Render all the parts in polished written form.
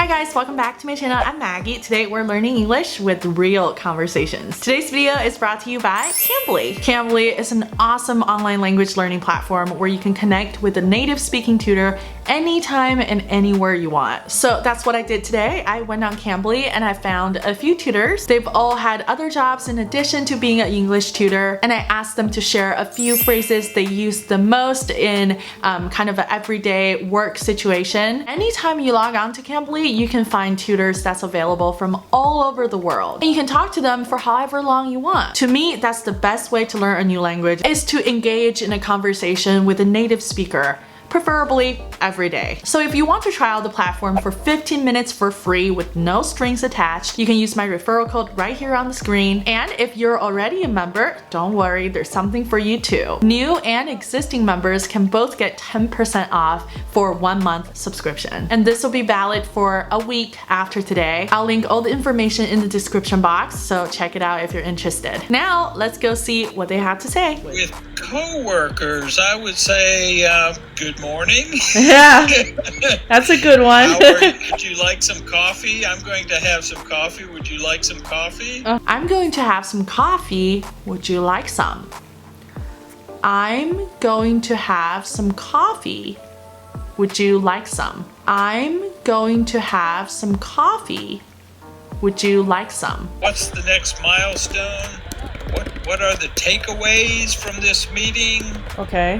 Hi guys, welcome back to my channel. I'm Maggie. Today we're learning English with real conversations. Today's video is brought to you by Cambly. Cambly is an awesome online language learning platform where you can connect with a native speaking tutor anytime and anywhere you want. So that's what I did today. I went on Cambly and I found a few tutors. They've all had other jobs in addition to being an English tutor, and I asked them to share a few phrases they use the most in kind of an everyday work situation. Anytime you log on to Cambly, you can find tutors that's available from all over the world. And you can talk to them for however long you want. To me, that's the best way to learn a new language, is to engage in a conversation with a native speaker, preferably every day. So if you want to try out the platform for 15 minutes for free with no strings attached, you can use my referral code right here on the screen. And if you're already a member, don't worry, there's something for you too. New and existing members can both get 10% off for 1 month subscription. And this will be valid for a week after today. I'll link all the information in the description box, so check it out if you're interested. Now, let's go see what they have to say. With co-workers, I would say good morning. Yeah, that's a good one. Would you like some coffee? I'm going to have some coffee. Would you like some coffee? I'm going to have some coffee. Would you like some? I'm going to have some coffee. Would you like some? I'm going to have some coffee. Would you like some? What's the next milestone? What are the takeaways from this meeting? Okay.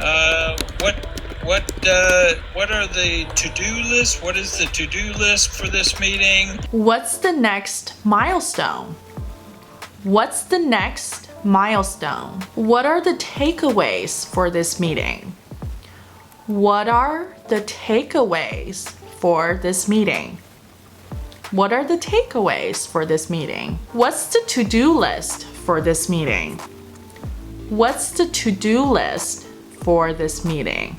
What are the to-do lists? What is the to-do list for this meeting? What's the next milestone? What's the next milestone? What are the takeaways for this meeting? What are the takeaways for this meeting? What are the takeaways for this meeting? What's the to-do list for this meeting? What's the to-do list for this meeting?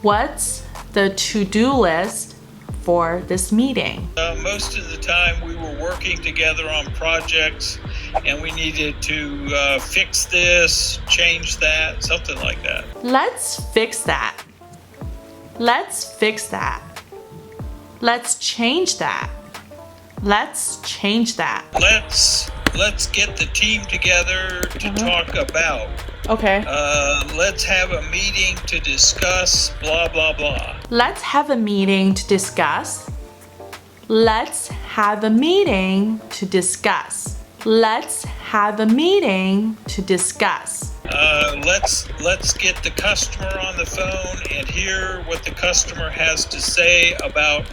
What's the to-do list for this meeting? Most of the time we were working together on projects and we needed to fix this, change that, something like that. Let's fix that. Let's fix that. Let's change that. Let's change that. Let's get the team together to talk about. Okay. Let's have a meeting to discuss blah, blah, blah. Let's have a meeting to discuss. Let's have a meeting to discuss. Let's have a meeting to discuss. Let's get the customer on the phone and hear what the customer has to say about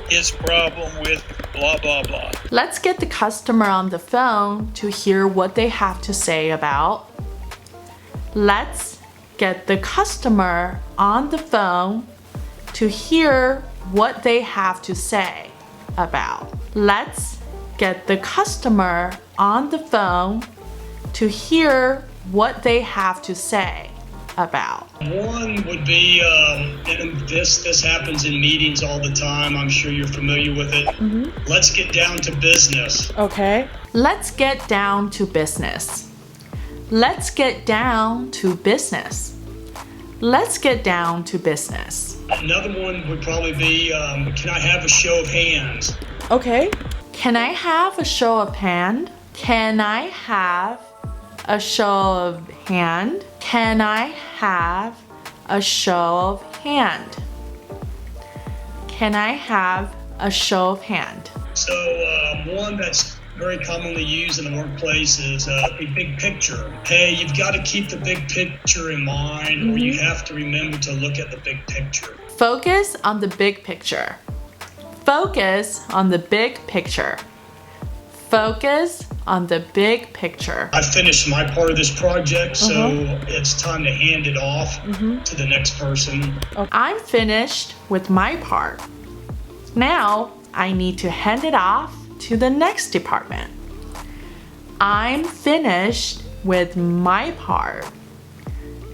his problem with blah, blah, blah. Let's get the customer on the phone to hear what they have to say about. Let's get the customer on the phone to hear what they have to say about. Let's get the customer on the phone to hear what they have to say about. One would be, and this happens in meetings all the time. I'm sure you're familiar with it. Let's get down to business. Okay. Let's get down to business. Let's get down to business. Let's get down to business. Another one would probably be, can I have a show of hands? Okay. Can I have a show of hand? Can I have a show of hand? Can I have a show of hand? Can I have a show of hand? So one that's very commonly used in the workplace is a big picture. Hey, you've got to keep the big picture in mind, or you have to remember to look at the big picture. Focus on the big picture. Focus on the big picture. Focus on the big picture. I finished my part of this project, so it's time to hand it off to the next person. I'm finished with my part. Now I need to hand it off to the next department. I'm finished with my part.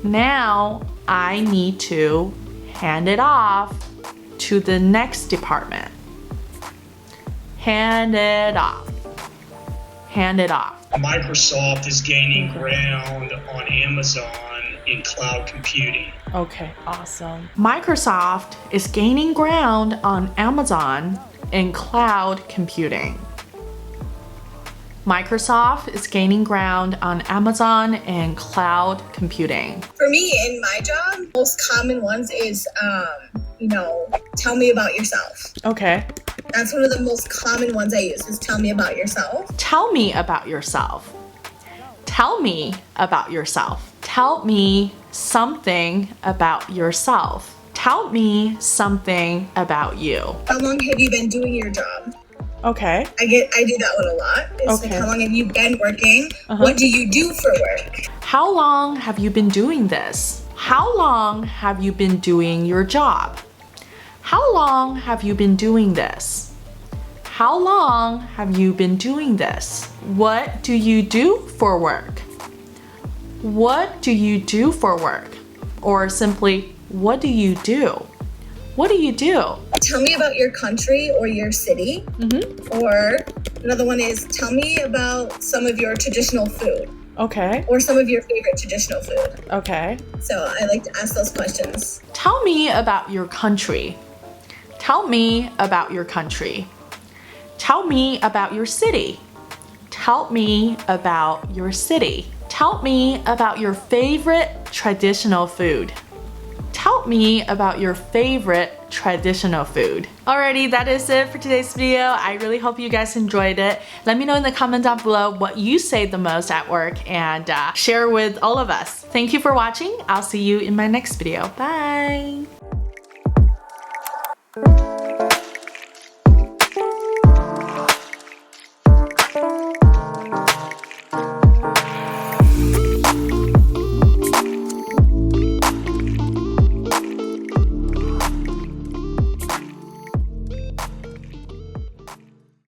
Now I need to hand it off to the next department. Hand it off. Hand it off. Microsoft is gaining ground on Amazon in cloud computing. Okay, awesome. Microsoft is gaining ground on Amazon in cloud computing. Microsoft is gaining ground on Amazon and cloud computing. For me, in my job, most common ones is, tell me about yourself. Okay. That's one of the most common ones I use is tell me about yourself. Tell me about yourself. Tell me about yourself. Tell me something about yourself. Tell me something about you. How long have you been doing your job? Okay. I do that one a lot. It's Okay. like, how long have you been working? What do you do for work? How long have you been doing this? How long have you been doing your job? How long have you been doing this? How long have you been doing this? What do you do for work? What do you do for work? Or simply, what do you do? What do you do? Tell me about your country or your city. Or another one is tell me about some of your traditional food Okay. or some of your favorite traditional food. Okay. So I like to ask those questions. Tell me about your country. Tell me about your country. Tell me about your city. Tell me about your city. Tell me about your favorite traditional food. Tell me about your favorite traditional food. Alrighty, that is it for today's video. I really hope you guys enjoyed it. Let me know in the comment down below what you say the most at work and share with all of us. Thank you for watching. I'll see you in my next video. Bye!